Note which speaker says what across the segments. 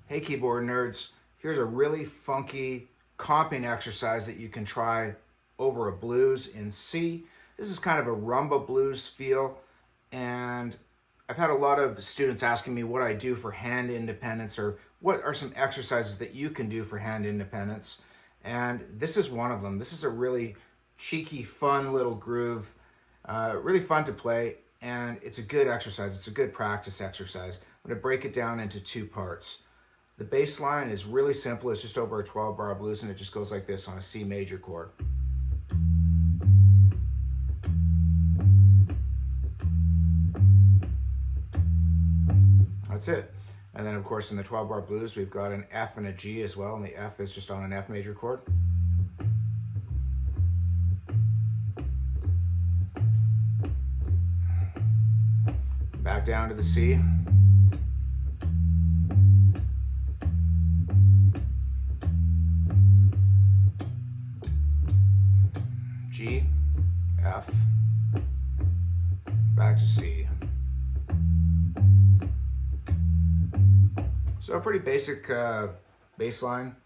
Speaker 1: Hey keyboard nerds, here's a really funky comping exercise that you can try over a blues in C. This is kind of a rumba blues feel, and I've had a lot of students asking me what I do for hand independence, or what are some exercises that you can do for hand independence, and this is one of them. This is a really cheeky, fun little groove, really fun to play, and it's a good exercise. It's a good practice exercise. I'm going to break it down into two parts. The bass line is really simple. It's just over a 12-bar blues, and it just goes like this on a C major chord. That's it. And then, of course, in the 12-bar blues, we've got an F and a G as well, and the F is just on an F major chord. Back down to the C. G, F, back to C. So a pretty basic bass line.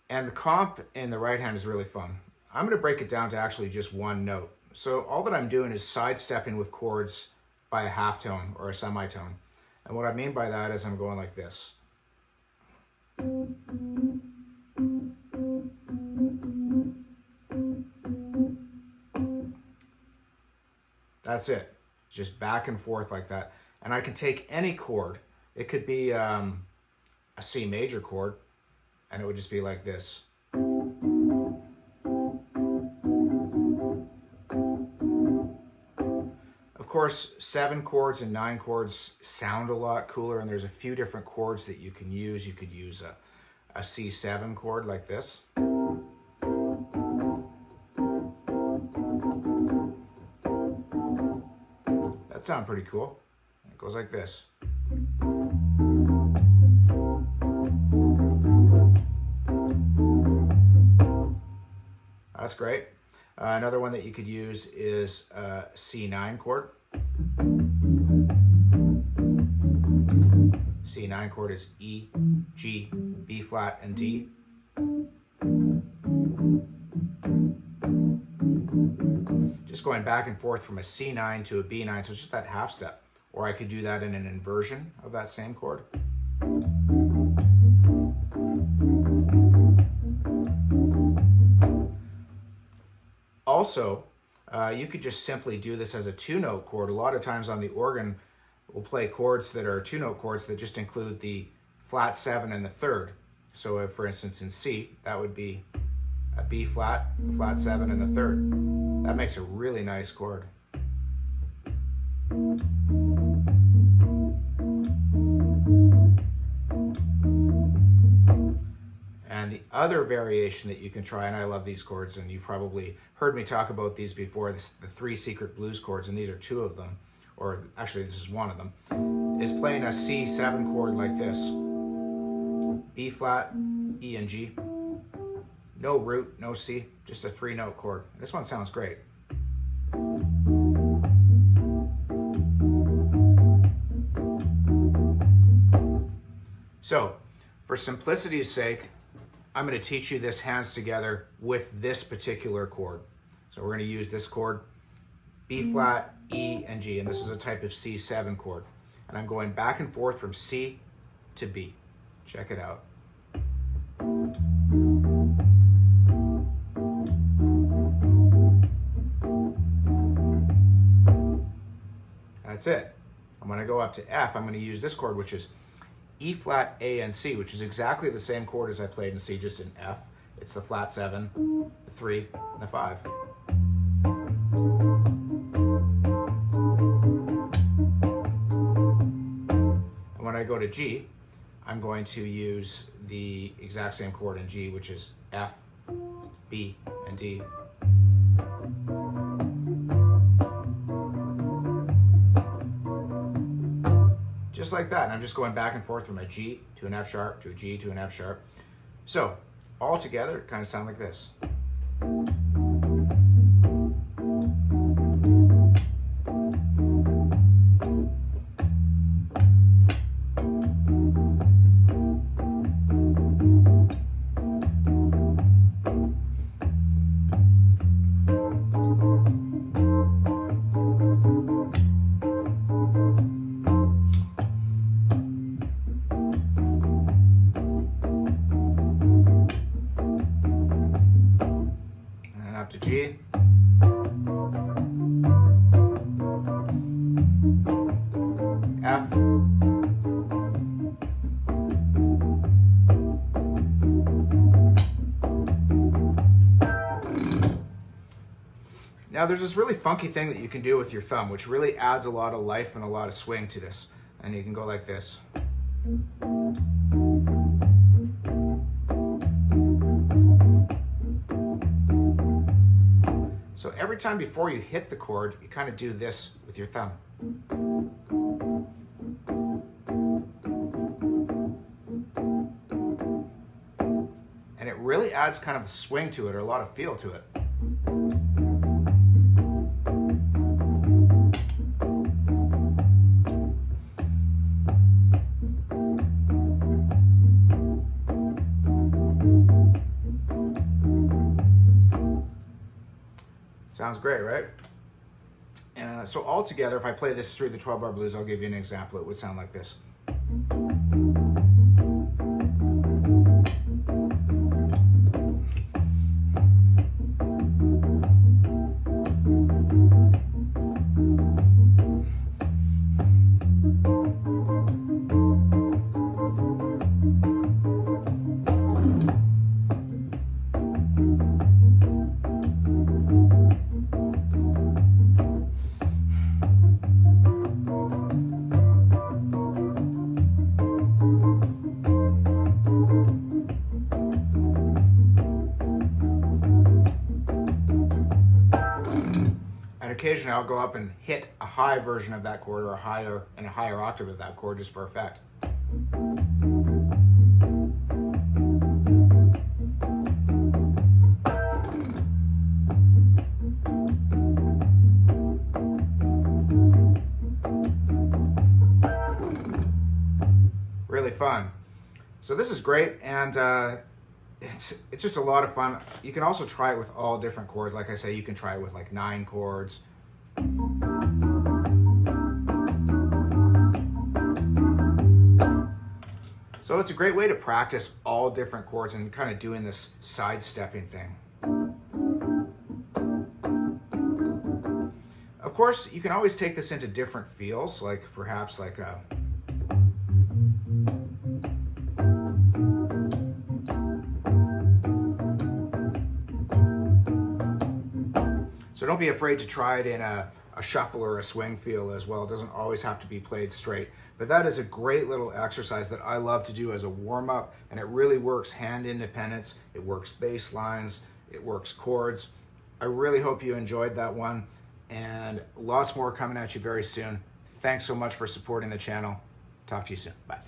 Speaker 1: And the comp in the right hand is really fun. I'm going to break it down to actually just one note. So all that I'm doing is sidestepping with chords by a half tone or a semitone. And what I mean by that is I'm going like this. That's it. Just back and forth like that. And I can take any chord. It could be a C major chord, and it would just be like this. Of course, 7 chords and 9 chords sound a lot cooler, and there's a few different chords that you can use. You could use a C7 chord like this. That sounds pretty cool. It goes like this. That's great. Another one that you could use is a C9 chord. C9 chord is E, G, B flat, and D. Just going back and forth from a C9 to a B9, so it's just that half step. Or I could do that in an inversion of that same chord. Also, you could just simply do this as a 2-note chord. A lot of times on the organ, we'll play chords that are 2-note chords that just include the flat 7 and the 3rd. So if, for instance, in C, that would be a B flat, the flat 7, and the 3rd. That makes a really nice chord. And the other variation that you can try, and I love these chords, and you've probably heard me talk about these before, the 3 secret blues chords, and these are 2 of them, or actually this is one of them, is playing a C7 chord like this. B flat, E and G. No root, no C, just a 3-note chord. This one sounds great. So, for simplicity's sake, I'm going to teach you this hands together with this particular chord. So we're going to use this chord, B flat, E, and G, and this is a type of C7 chord. And I'm going back and forth from C to B. Check it out. That's it. I'm going to go up to F. I'm going to use this chord, which is E flat, A, and C, which is exactly the same chord as I played in C, just in F. It's the flat 7, the 3, and the 5. And when I go to G, I'm going to use the exact same chord in G, which is F, B, and D. Just like that, and I'm just going back and forth from a G to an F sharp to a G to an F sharp. So, all together, it kind of sound like this. To G, F, now there's this really funky thing that you can do with your thumb, which really adds a lot of life and a lot of swing to this. And you can go like this. So every time before you hit the chord, you kind of do this with your thumb. And it really adds kind of a swing to it, or a lot of feel to it. Sounds great, right? So all together, if I play this through the 12-bar blues, I'll give you an example. It would sound like this. Occasionally I'll go up and hit a high version of that chord, or a higher octave of that chord, just for effect. Really fun. So this is great, and it's just a lot of fun. You can also try it with all different chords. Like I say, you can try it with like 9 chords. So it's a great way to practice all different chords and kind of doing this sidestepping thing. Of course, you can always take this into different feels, like perhaps like a So don't be afraid to try it in a shuffle or a swing feel as well. It doesn't always have to be played straight. But that is a great little exercise that I love to do as a warm-up, and it really works hand independence, it works bass lines, it works chords. I really hope you enjoyed that one, and lots more coming at you very soon. Thanks so much for supporting the channel. Talk to you soon. Bye.